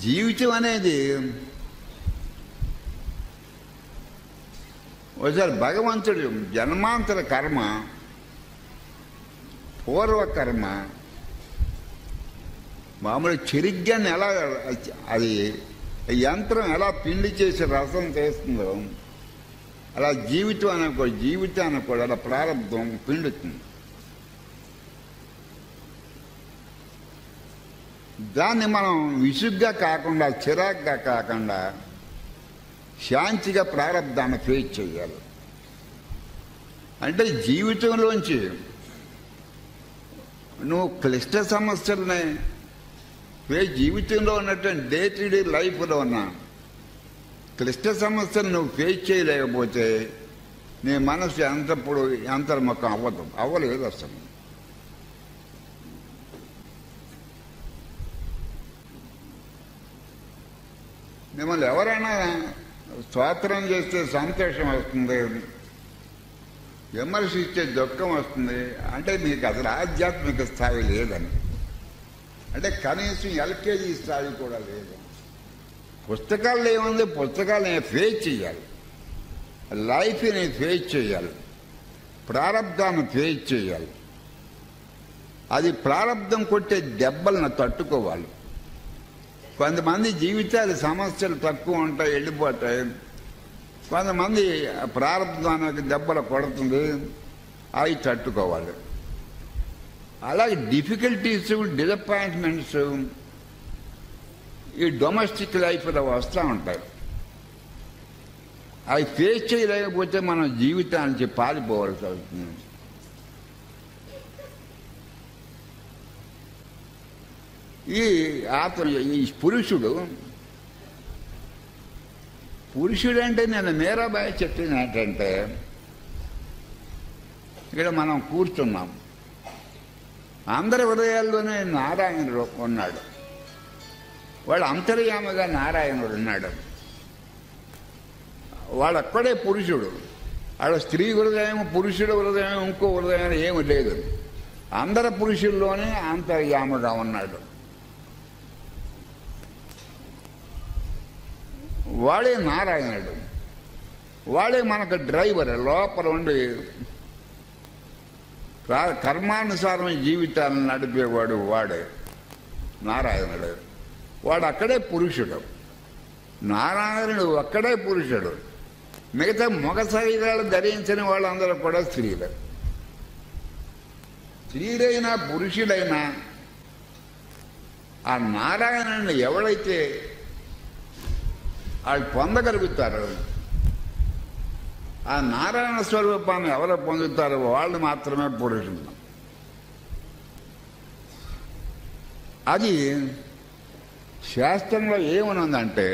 జీవితం అనేది ఒకసారి భగవంతుడు జన్మాంతర కర్మ, పూర్వకర్మ, మామూలు చెరిగ్గాన్ని ఎలా అది యంత్రం ఎలా పిండి చేసి రసం చేస్తుందో అలా జీవితానికి కూడా అలా ప్రారంభం పిండుతుంది. దాన్ని మనం విసుగ్గా కాకుండా, చిరాగ్గా కాకుండా శాంతిగా ప్రారంభాన్ని ఫేస్ చేయాలి. అంటే జీవితంలోంచి నువ్వు క్లిష్ట సమస్యలనే జీవితంలో ఉన్నటువంటి డే టు డే లైఫ్లో ఉన్న క్లిష్ట సమస్యలు నువ్వు ఫేస్ చేయలేకపోతే నీ మనసు ఎంతప్పుడు అంతర్ముఖం అవ్వలేదు అసలు. మిమ్మల్ని ఎవరైనా స్తోత్రం చేస్తే సంతోషం వస్తుంది, విమర్శిస్తే దుఃఖం వస్తుంది అంటే మీకు అసలు ఆధ్యాత్మిక స్థాయి లేదని, అంటే కనీసం ఎల్కేజీ స్థాయి కూడా లేదు. పుస్తకాల్లో ఏముంది? పుస్తకాలను ఫేస్ చేయాలి, లైఫ్ని ఫేస్ చేయాలి, ప్రారంధాన్ని ఫేస్ చేయాలి. అది ప్రారంధం కొట్టే దెబ్బలను తట్టుకోవాలి. కొంతమంది జీవితాలు సమస్యలు తక్కువ ఉంటాయి, వెళ్ళిపోతాయి. కొంతమంది ప్రారంభానికి దెబ్బలు కొడుతుంది, అవి తట్టుకోవాలి. అలాగే డిఫికల్టీస్, డిసప్పాయింట్మెంట్స్ ఈ డొమెస్టిక్ లైఫ్లో వస్తూ ఉంటాయి. అవి ఫేస్ చేయలేకపోతే మనం జీవితానికి పారిపోవాల్సి అవుతుంది. ఈ పురుషుడు అంటే నేను మీరాబాయి చెప్పింది ఏంటంటే, ఇక్కడ మనం కూర్చున్నాం, అందరి హృదయాల్లోనే నారాయణుడు ఉన్నాడు. వాడు అంతర్యామగా నారాయణుడు ఉన్నాడు. వాడక్కడే పురుషుడు. వాడు స్త్రీ హృదయం, పురుషుడు హృదయం, ఇంకో హృదయం ఏమి లేదు. అందరి పురుషుల్లోనే అంతర్యామగా ఉన్నాడు. వాడే నారాయణుడు. వాడే మనకు డ్రైవర్. లోపల ఉండి కర్మానుసారం జీవితాలను నడిపేవాడు వాడే నారాయణుడు. వాడు అక్కడే పురుషుడు. నారాయణుడు అక్కడే పురుషుడు. మిగతా మగ శరీరాలు ధరించిన వాళ్ళందరూ కూడా స్త్రీలు. స్త్రీలైనా పురుషుడైనా ఆ నారాయణుడిని ఎవరైతే వాళ్ళు పొందగలుగుతారో, ఆ నారాయణ స్వరూపాన్ని ఎవరు పొందుతారో వాళ్ళు మాత్రమే పురుషులు. అది శాస్త్రంలో ఏమనుందంటే,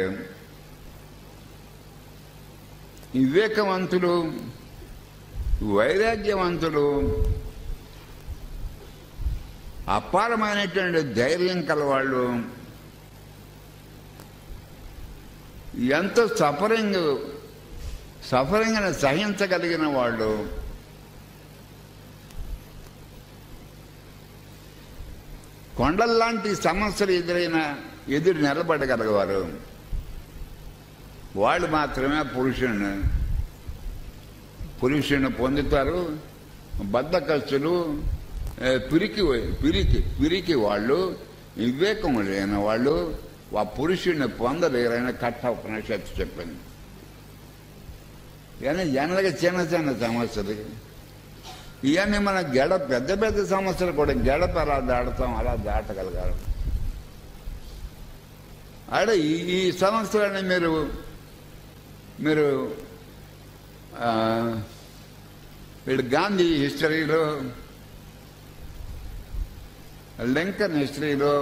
వివేకవంతులు, వైరాగ్యవంతులు, అపారమైనటువంటి ధైర్యం కలవాళ్ళు, ఎంతో సఫరింగ్ని సహించగలిగిన వాళ్ళు, కొండల్లాంటి సమస్యలు ఎదురు నిలబడగలిగేవారు, వాళ్ళు మాత్రమే పురుషుని పొందుతారు. బద్ధకస్తులు, పిరికి వాళ్ళు, వివేకం లేని వాళ్ళు ఆ పురుషుడిని పొందలేరని కట్ట ఉపనిషత్తు చెప్పింది. కానీ జనరల్గా చిన్న చిన్న సమస్యలు ఇవన్నీ మన పెద్ద పెద్ద సమస్యలు కూడా గడప అలా దాటుతాం, అలా దాటగలగాలి. అదే ఈ సమస్యలని మీరు వీడు గాంధీ హిస్టరీలో, లింకన్ హిస్టరీలో,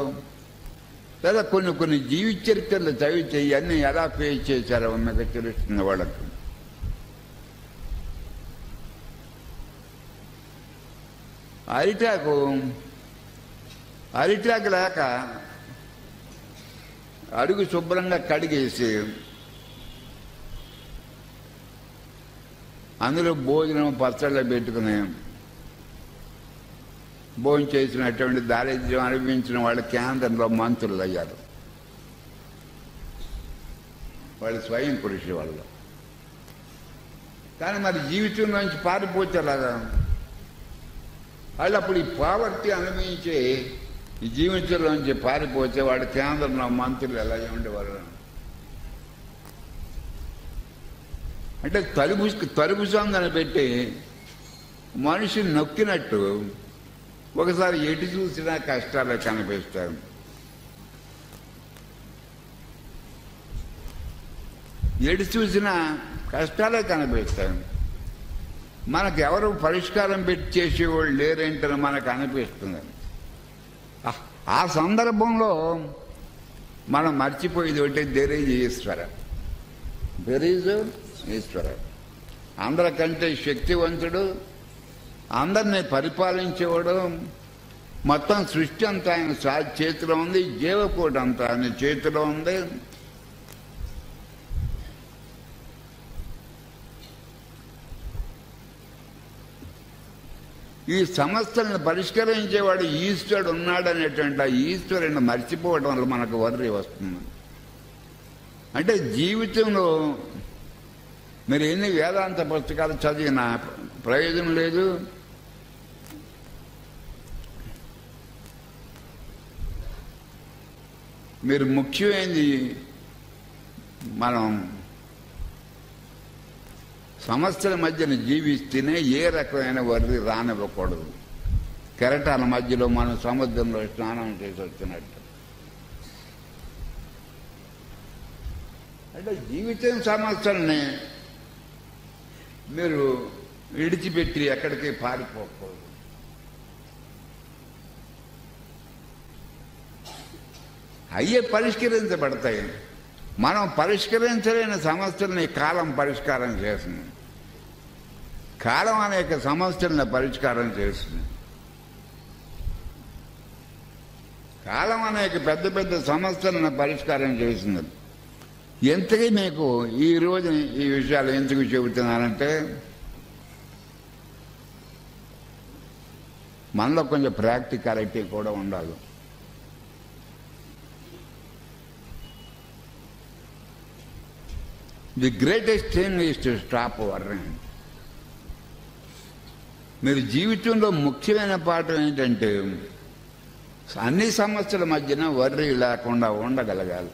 లేదా కొన్ని జీవిత చరిత్రలు చదివితే ఇవన్నీ ఎలా ఫేస్ చేశారో మీకు తెలుస్తుంది వాళ్ళకి. అరిటాకు లేక అడుగు శుభ్రంగా కడిగేసి అందులో భోజనం పచ్చళ్ళు పెట్టుకుని భోజనం చేసినటువంటి దారిద్ర్యం అనిపించిన వాళ్ళు కేంద్రంలో మంత్రులు అయ్యారు. వాళ్ళ స్వయం కృషి వల్ల. కానీ మరి జీవితంలోంచి పారిపోతే అలాగా వాళ్ళు అప్పుడు ఈ పావర్టీ అనుభవించి ఈ జీవితంలోంచి పారిపోతే వాడు కేంద్రంలో మంత్రులు ఎలా ఉండేవారు అంటే తలుపు సందని పెట్టి మనిషిని నొక్కినట్టు ఒకసారి ఎటు చూసినా కష్టాలే కనిపిస్తాయి. ఎటు చూసినా కష్టాలే కనిపిస్తాయి. మనకు ఎవరు పరిష్కారం పెట్టి చేసేవాళ్ళు లేరేంటని మనకు అనిపిస్తుంది. ఆ సందర్భంలో మనం మర్చిపోయేది ఒకటి దేర్ ఈజ్ ఈశ్వర. అందరికంటే శక్తివంతుడు, అందరినీ పరిపాలించేవాడు, మొత్తం సృష్టి అంతా ఆయన చేతిలో ఉంది, జీవకోటి అంతా ఆయన చేతిలో ఉంది. ఈ సమస్యలను పరిష్కరించేవాడు ఈశ్వరుడు ఉన్నాడనేటువంటి ఆ ఈశ్వరుని మర్చిపోవడం వల్ల మనకు వర్రి వస్తుంది. అంటే జీవితంలో మీరు ఎన్ని వేదాంత పుస్తకాలు చదివినా ప్రయోజనం లేదు. మీరు ముఖ్యమైనది మనం సమస్యల మధ్యన జీవిస్తేనే ఏ రకమైన వర్రి రానివ్వకూడదు. కెరటాల మధ్యలో మనం సముద్రంలో స్నానం చేసి వచ్చినట్టు. అంటే జీవితం సమస్యల్ని మీరు విడిచిపెట్టి ఎక్కడికి పారిపోకూడదు. అయ్యే పరిష్కరించబడతాయి. మనం పరిష్కరించలేని సమస్యల్ని కాలం పరిష్కారం చేస్తుంది. కాలం అనేక సమస్యలను పరిష్కారం చేస్తుంది. కాలం అనేక పెద్ద పెద్ద సమస్యలను పరిష్కారం చేస్తుంది. ఎంతకీ మీకు ఈ రోజు ఈ విషయాలు ఎందుకు చెబుతున్నానంటే మనలో కొంచెం ప్రాక్టికాలిటీ కూడా ఉండాలి. The greatest thing is to stop worrying. మీరు జీవితంలో ముఖ్యమైన పాఠం ఏంటంటే అన్ని సమస్యల మధ్యన వర్రీ లేకుండా ఉండగలగాలి.